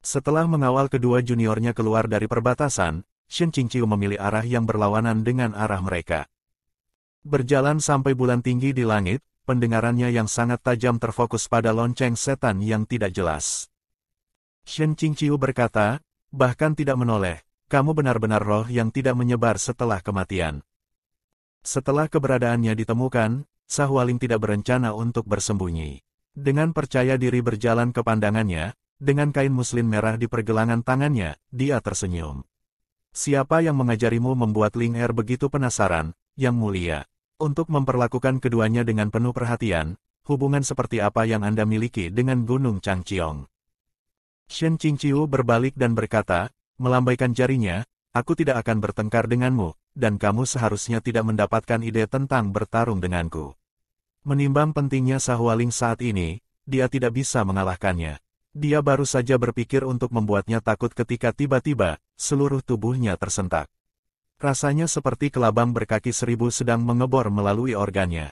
Setelah mengawal kedua juniornya keluar dari perbatasan, Shen Qingqiu memilih arah yang berlawanan dengan arah mereka. Berjalan sampai bulan tinggi di langit, pendengarannya yang sangat tajam terfokus pada lonceng setan yang tidak jelas. Shen Qingqiu berkata, bahkan tidak menoleh, kamu benar-benar roh yang tidak menyebar setelah kematian. Setelah keberadaannya ditemukan, Sahualing tidak berencana untuk bersembunyi. Dengan percaya diri berjalan ke pandangannya, dengan kain muslin merah di pergelangan tangannya, dia tersenyum. Siapa yang mengajarimu membuat Ling Er begitu penasaran, Yang Mulia? Untuk memperlakukan keduanya dengan penuh perhatian, hubungan seperti apa yang Anda miliki dengan Gunung Changqiong? Shen Qingqiu berbalik dan berkata, melambaikan jarinya, aku tidak akan bertengkar denganmu, dan kamu seharusnya tidak mendapatkan ide tentang bertarung denganku. Menimbang pentingnya Sahualing saat ini, dia tidak bisa mengalahkannya. Dia baru saja berpikir untuk membuatnya takut ketika tiba-tiba, seluruh tubuhnya tersentak. Rasanya seperti kelabang berkaki seribu sedang mengebor melalui organnya.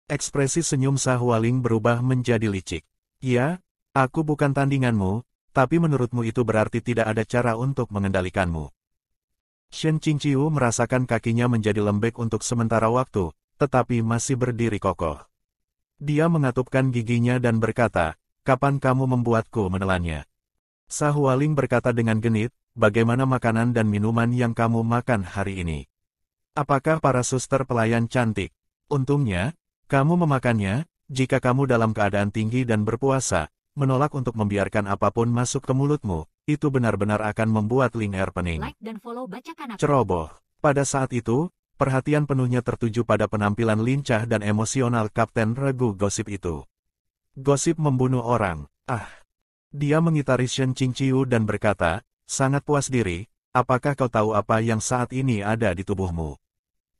Ekspresi senyum Sahualing berubah menjadi licik. Ya, aku bukan tandinganmu, tapi menurutmu itu berarti tidak ada cara untuk mengendalikanmu. Shen Qingqiu merasakan kakinya menjadi lembek untuk sementara waktu, tetapi masih berdiri kokoh. Dia mengatupkan giginya dan berkata, kapan kamu membuatku menelannya? Sahualing berkata dengan genit, bagaimana makanan dan minuman yang kamu makan hari ini? Apakah para suster pelayan cantik? Untungnya, kamu memakannya, jika kamu dalam keadaan tinggi dan berpuasa, menolak untuk membiarkan apapun masuk ke mulutmu, itu benar-benar akan membuat Ling Er pening. Like dan follow bacakan aku. Ceroboh. Pada saat itu, perhatian penuhnya tertuju pada penampilan lincah dan emosional Kapten Regu Gosip itu. Gosip membunuh orang. Dia mengitari Shen Qingqiu dan berkata, sangat puas diri, apakah kau tahu apa yang saat ini ada di tubuhmu?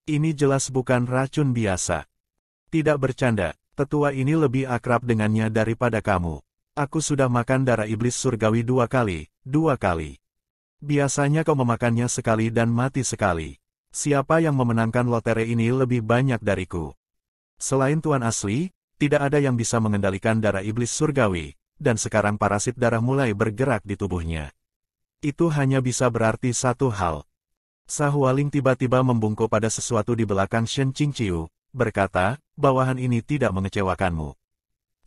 Ini jelas bukan racun biasa. Tidak bercanda, tetua ini lebih akrab dengannya daripada kamu. Aku sudah makan darah iblis surgawi 2 kali. Biasanya kau memakannya sekali dan mati sekali. Siapa yang memenangkan lotre ini lebih banyak dariku? Selain Tuan Asli, tidak ada yang bisa mengendalikan darah iblis surgawi, dan sekarang parasit darah mulai bergerak di tubuhnya. Itu hanya bisa berarti satu hal. Sahualing tiba-tiba membungkuk pada sesuatu di belakang Shen Qingqiu, berkata, bawahan ini tidak mengecewakanmu.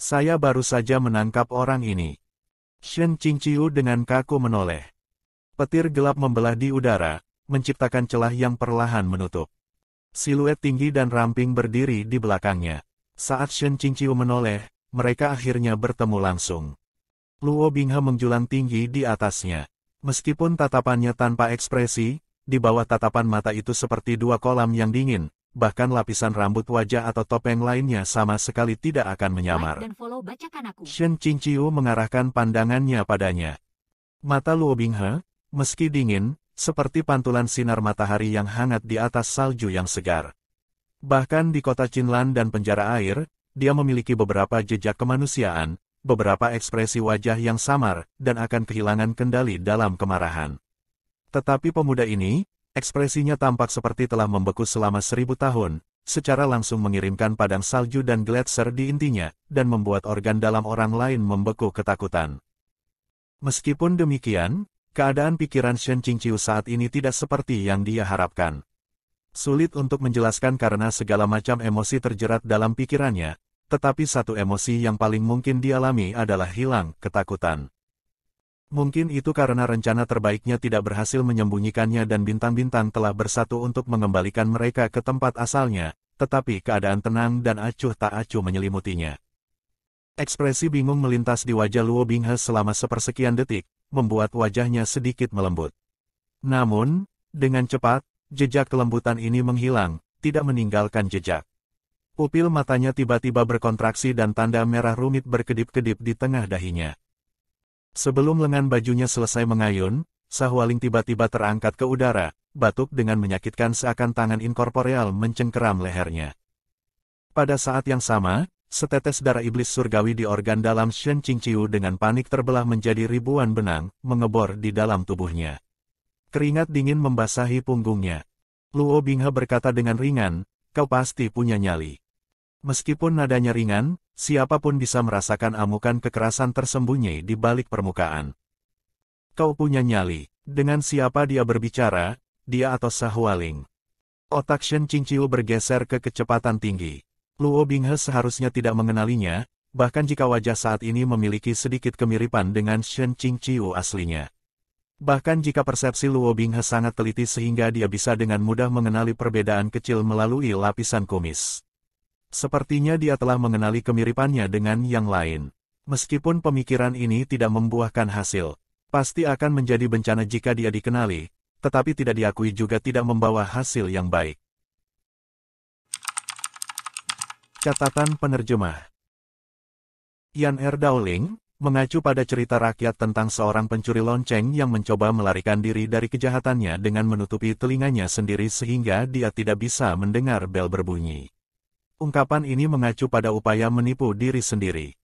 Saya baru saja menangkap orang ini. Shen Qingqiu dengan kaku menoleh. Petir gelap membelah di udara, menciptakan celah yang perlahan menutup. Siluet tinggi dan ramping berdiri di belakangnya. Saat Shen Qingqiu menoleh, mereka akhirnya bertemu langsung. Luo Binghe menjulang tinggi di atasnya. Meskipun tatapannya tanpa ekspresi, di bawah tatapan mata itu seperti 2 kolam yang dingin, bahkan lapisan rambut wajah atau topeng lainnya sama sekali tidak akan menyamar. Like dan follow bacakan aku. Shen Qingqiu mengarahkan pandangannya padanya. Mata Luo Binghe, meski dingin, seperti pantulan sinar matahari yang hangat di atas salju yang segar. Bahkan di kota Qinlan dan penjara air, dia memiliki beberapa jejak kemanusiaan, beberapa ekspresi wajah yang samar, dan akan kehilangan kendali dalam kemarahan. Tetapi pemuda ini, ekspresinya tampak seperti telah membeku selama 1000 tahun, secara langsung mengirimkan padang salju dan gletser di intinya, dan membuat organ dalam orang lain membeku ketakutan. Meskipun demikian, keadaan pikiran Shen Qingqiu saat ini tidak seperti yang dia harapkan. Sulit untuk menjelaskan karena segala macam emosi terjerat dalam pikirannya, tetapi satu emosi yang paling mungkin dialami adalah hilang ketakutan. Mungkin itu karena rencana terbaiknya tidak berhasil menyembunyikannya dan bintang-bintang telah bersatu untuk mengembalikan mereka ke tempat asalnya, tetapi keadaan tenang dan acuh tak acuh menyelimutinya. Ekspresi bingung melintas di wajah Luo Binghe selama sepersekian detik, membuat wajahnya sedikit melembut. Namun, dengan cepat, jejak kelembutan ini menghilang, tidak meninggalkan jejak. Pupil matanya tiba-tiba berkontraksi dan tanda merah rumit berkedip-kedip di tengah dahinya. Sebelum lengan bajunya selesai mengayun, Sahualing tiba-tiba terangkat ke udara, batuk dengan menyakitkan seakan tangan inkorporeal mencengkeram lehernya. Pada saat yang sama, setetes darah iblis surgawi di organ dalam Shen Qingqiu dengan panik terbelah menjadi ribuan benang, mengebor di dalam tubuhnya. Keringat dingin membasahi punggungnya. Luo Binghe berkata dengan ringan, kau pasti punya nyali. Meskipun nadanya ringan, siapapun bisa merasakan amukan kekerasan tersembunyi di balik permukaan. Kau punya nyali. Dengan siapa dia berbicara, dia atau Sahualing? Otak Shen Qingqiu bergeser ke kecepatan tinggi. Luo Binghe seharusnya tidak mengenalinya, bahkan jika wajah saat ini memiliki sedikit kemiripan dengan Shen Qingqiu aslinya. Bahkan jika persepsi Luo Binghe sangat teliti sehingga dia bisa dengan mudah mengenali perbedaan kecil melalui lapisan kumis. Sepertinya dia telah mengenali kemiripannya dengan yang lain. Meskipun pemikiran ini tidak membuahkan hasil, pasti akan menjadi bencana jika dia dikenali, tetapi tidak diakui juga tidak membawa hasil yang baik. Catatan penerjemah. Yan Dowling mengacu pada cerita rakyat tentang seorang pencuri lonceng yang mencoba melarikan diri dari kejahatannya dengan menutupi telinganya sendiri sehingga dia tidak bisa mendengar bel berbunyi. Ungkapan ini mengacu pada upaya menipu diri sendiri.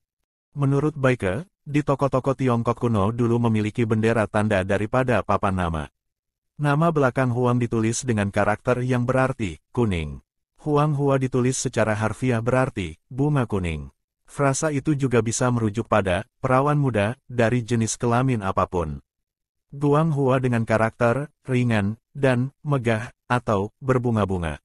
Menurut Baike, di toko-toko Tiongkok kuno dulu memiliki bendera tanda daripada papan nama. Nama belakang Huang ditulis dengan karakter yang berarti kuning. Huang Hua ditulis secara harfiah berarti bunga kuning. Frasa itu juga bisa merujuk pada perawan muda dari jenis kelamin apapun. Guang Hua dengan karakter ringan dan megah atau berbunga-bunga.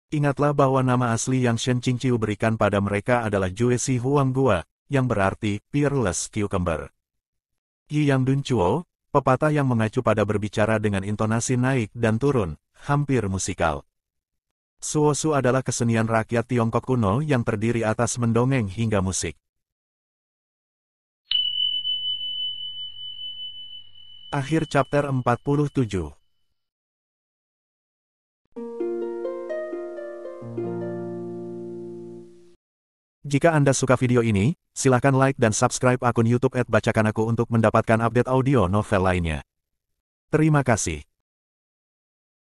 Ingatlah bahwa nama asli yang Shen Qingqiu berikan pada mereka adalah Juesi Huang Gua, yang berarti Peerless Cucumber. Yi Yang Dun Chuo, pepatah yang mengacu pada berbicara dengan intonasi naik dan turun, hampir musikal. Suosu adalah kesenian rakyat Tiongkok kuno yang terdiri atas mendongeng hingga musik. Akhir chapter 47. Jika Anda suka video ini, silakan like dan subscribe akun YouTube @bacakanaku untuk mendapatkan update audio novel lainnya. Terima kasih.